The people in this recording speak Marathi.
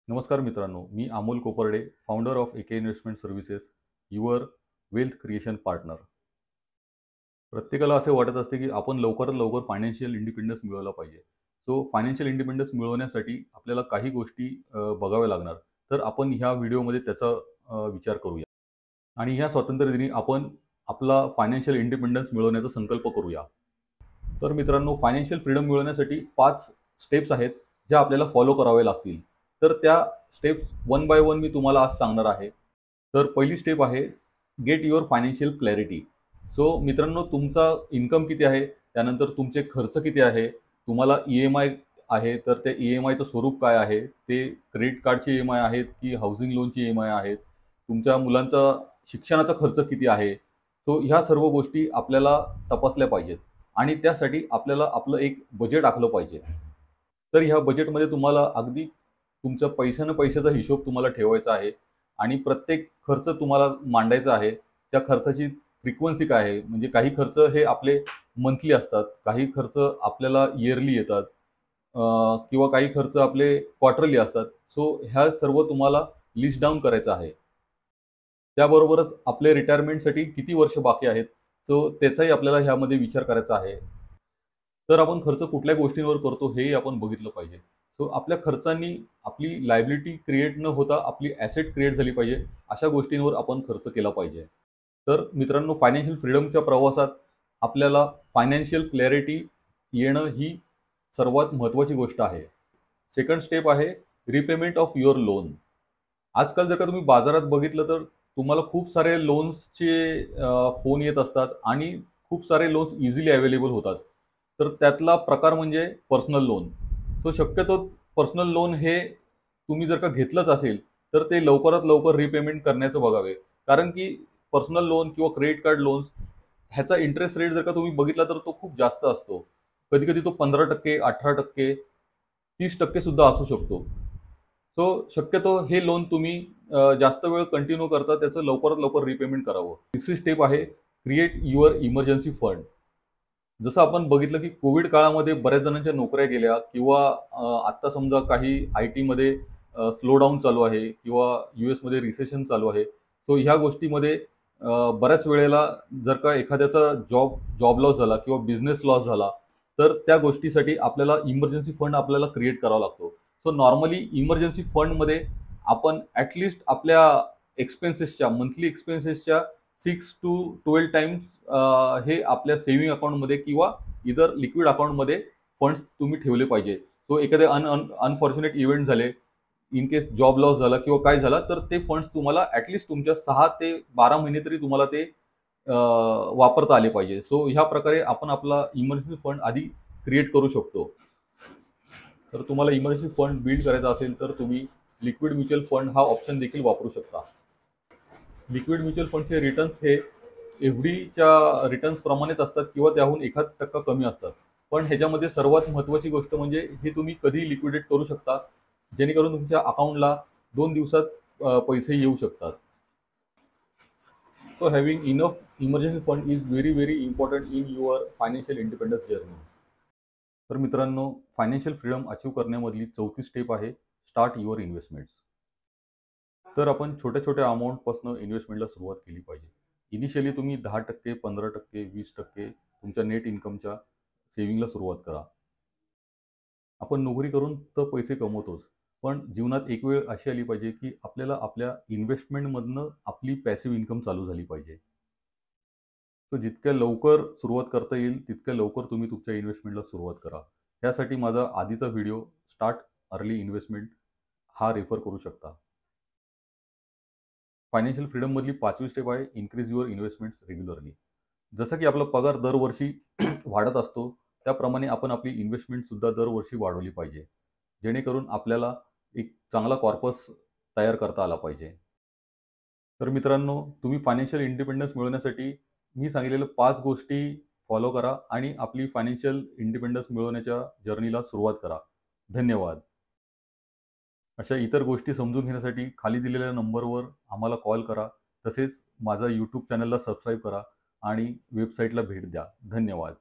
नमस्कार मित्रांनो, मी अमोल कोपर्डे, फाउंडर ऑफ एके investment services, your wealth creation partner. प्रत्येकाला असे वाटत असते की आपण लवकरात लवकर फायनान्शियल इंडिपेंडन्स मिळवला पाहिजे. सो फायनान्शियल इंडिपेंडन्स मिळवण्यासाठी आपल्याला काही गोष्टी बघाव्या लागणार. तर आपण ह्या व्हिडिओमध्ये त्याचा विचार करूया आणि ह्या स्वातंत्र्य दिनी आपण आपला फायनान्शियल इंडिपेंडन्स मिळवण्याचा संकल्प करूया. तर मित्रांनो, फायनान्शियल फ्रीडम मिळवण्यासाठी 5 स्टेप्स आहेत ज्या आपल्याला फॉलो कराव्या लागतील. तर त्या स्टेप्स वन बाय वन मी तुम्हाला आज सांगणार आहे. तर पहिली स्टेप आहे get your financial clarity. So मित्रांनो, तुमचा इन्कम किती आहे, त्यानंतर तुमचे खर्च किती आहे, तुम्हाला EMI आहे तर त्या EMIचं स्वरूप काय आहे, ते क्रेडिट कार्डचे EMI आहेत की हाऊसिंग लोनची EMI आहेत, तुमच्या मुलांचा शिक्षणाचा खर्च किती आहे. सो ह्या सर्व गोष्टी आपल्याला तपासल्या पाहिजेत आणि त्यासाठी आपल्याला आपलं एक बजेट आखलं पाहिजे. तर ह्या बजेटमध्ये तुम्हाला अगदी तुमच्या पैशाचा हिशोब तुम्हाला ठेवायचा आहे आणि प्रत्येक खर्च तुम्हाला मांडायचा आहे. त्या खर्चाची फ्रिक्वेन्सी काय आहे, म्हणजे काही खर्च हे आपले मंथली असतात, काही खर्च आपल्याला इयरली येतात किंवा काही खर्च आपले क्वार्टरली असतात. सो ह्या सर्व तुम्हाला लिस्ट डाऊन करायचं आहे. त्याबरोबरच आपले रिटायरमेंटसाठी किती वर्ष बाकी आहेत, सो त्याचाही आपल्याला ह्यामध्ये विचार करायचा आहे. तर आपण खर्च कुठल्या गोष्टींवर करतो हेही आपण बघितलं पाहिजे. सो आपल्या खर्चांनी आपली लायबिलिटी क्रिएट न होता आपली ॲसेट क्रिएट झाली पाहिजे, अशा गोष्टींवर आपण खर्च केला पाहिजे. तर मित्रांनो, फायनान्शियल फ्रीडमच्या प्रवासात आपल्याला फायनान्शियल क्लॅरिटी येणं ही सर्वात महत्त्वाची गोष्ट आहे. सेकंड स्टेप आहे रिपेमेंट ऑफ युअर लोन. आजकाल जर का तुम्ही बाजारात बघितलं तर तुम्हाला खूप सारे लोन्सचे फोन येत असतात आणि खूप सारे लोन्स इझिली अवेलेबल होतात. तर त्यातला प्रकार म्हणजे पर्सनल लोन. सो शक्यतो पर्सनल लोन हे तुम्ही जर का घेतलंच असेल तर ते लवकरात लवकर रिपेमेंट करण्याचं बघावे. कारण की पर्सनल लोन किंवा क्रेडिट कार्ड लोन्स ह्याचा इंटरेस्ट रेट जर का तुम्ही बघितला तर तो खूप जास्त असतो. कधी-कधी तो 15%, 18%, 30% सुद्धा असू शकतो. सो शक्यतो हे लोन तुम्ही जास्त वेळ कंटिन्यू करता त्याचं लवकरात लवकर रिपेमेंट करावं. तिसरी स्टेप आहे क्रिएट युअर इमर्जन्सी फंड. जसं आपण बघितलं की कोविड काळामध्ये बऱ्याच जणांच्या नोकऱ्या गेल्या किंवा आत्ता समजा काही IT मध्ये स्लो डाऊन चालू आहे किंवा US मध्ये रिसेशन चालू आहे. सो ह्या गोष्टीमध्ये बऱ्याच वेळेला जर का एखाद्याचा जॉब लॉस झाला किंवा बिझनेस लॉस झाला, तर त्या गोष्टीसाठी आपल्याला इमर्जन्सी फंड आपल्याला क्रिएट करावा लागतो. सो नॉर्मली इमर्जन्सी फंडमध्ये आपण ॲटलिस्ट आपल्या मंथली एक्सपेन्सेसच्या 6 to 12 टाइम्स हे आपल्या सेव्हिंग अकाउंटमध्ये किंवा इतर लिक्विड अकाउंटमध्ये फंड्स तुम्ही ठेवले पाहिजे. सो एखादे अनफॉर्च्युनेट इव्हेंट झाले, इन केस जॉब लॉस झाला किंवा काय झाला, तर ते फंड्स तुम्हाला ॲटलिस्ट तुमच्या 6 ते 12 महिने तरी तुम्हाला ते वापरता आले पाहिजे. सो ह्या प्रकारे आपण आपला इमर्जन्सी फंड आधी क्रिएट करू शकतो. तर तुम्हाला इमर्जन्सी फंड बिल्ड करायचा असेल तर तुम्ही लिक्विड म्युच्युअल फंड हा ऑप्शन देखील वापरू शकता. लिक्विड म्युच्युअल फंडचे रिटर्न्स हे FDच्या रिटर्न्स प्रमाणेच असतात किंवा त्याहून 1% कमी असतात. पण ह्याच्यामध्ये सर्वात महत्त्वाची गोष्ट म्हणजे हे तुम्ही कधीही लिक्विडेट करू शकता, जेणेकरून तुमच्या अकाउंटला 2 दिवसात पैसे येऊ शकतात. So having enough emergency fund is very important in your financial independence journey. तर मित्रांनो, फायनान्शियल फ्रीडम अचीव्ह करण्यामधली 4थी स्टेप आहे स्टार्ट युअर इन्व्हेस्टमेंट्स. तर आपण छोट्या-छोट्या अमाउंटपासून इन्व्हेस्टमेंटला सुरुवात केली पाहिजे. इनिशियली तुम्ही 10%, 15%, 20% तुमच्या नेट इन्कमच्या सेव्हिंगला सुरुवात करा. आपण नोकरी करून तर पैसे कमवतोच, पण जीवनात एक वेळ अशी आली पाहिजे की आपल्याला आपल्या इन्व्हेस्टमेंटमधनं आपली पॅसिव्ह इन्कम चालू झाली पाहिजे. सो जितक्या लवकर सुरुवात करता येईल तितक्या लवकर तुम्ही तुमच्या इन्व्हेस्टमेंटला सुरुवात करा. त्यासाठी माझा आधीचा व्हिडिओ स्टार्ट अर्ली इन्व्हेस्टमेंट हा रेफर करू शकता. फायनान्शियल फ्रीडममधली 5वी स्टेप आहे इन्क्रीज युअर इन्व्हेस्टमेंट्स रेग्युलरली. जसं की आपला पगार दरवर्षी वाढत असतो, त्याप्रमाणे आपण आपली इन्व्हेस्टमेंटसुद्धा दरवर्षी वाढवली पाहिजे. जेणेकरून आपल्याला एक चांगला कॉर्पस तयार करता आला पाहिजे. तर मित्रांनो, तुम्ही फायनान्शियल इंडिपेंडन्स मिळवण्यासाठी मी सांगितलेल्या 5 गोष्टी फॉलो करा आणि आपली फायनान्शियल इंडिपेंडन्स मिळवण्याच्या जर्नीला सुरुवात करा. धन्यवाद. अशा इतर गोष्टी समजून घेण्यासाठी खाली दिलेल्या नंबरवर आम्हाला कॉल करा. तसेच माझा YouTube चॅनलला सबस्क्राईब करा आणि वेबसाईटला भेट द्या. धन्यवाद.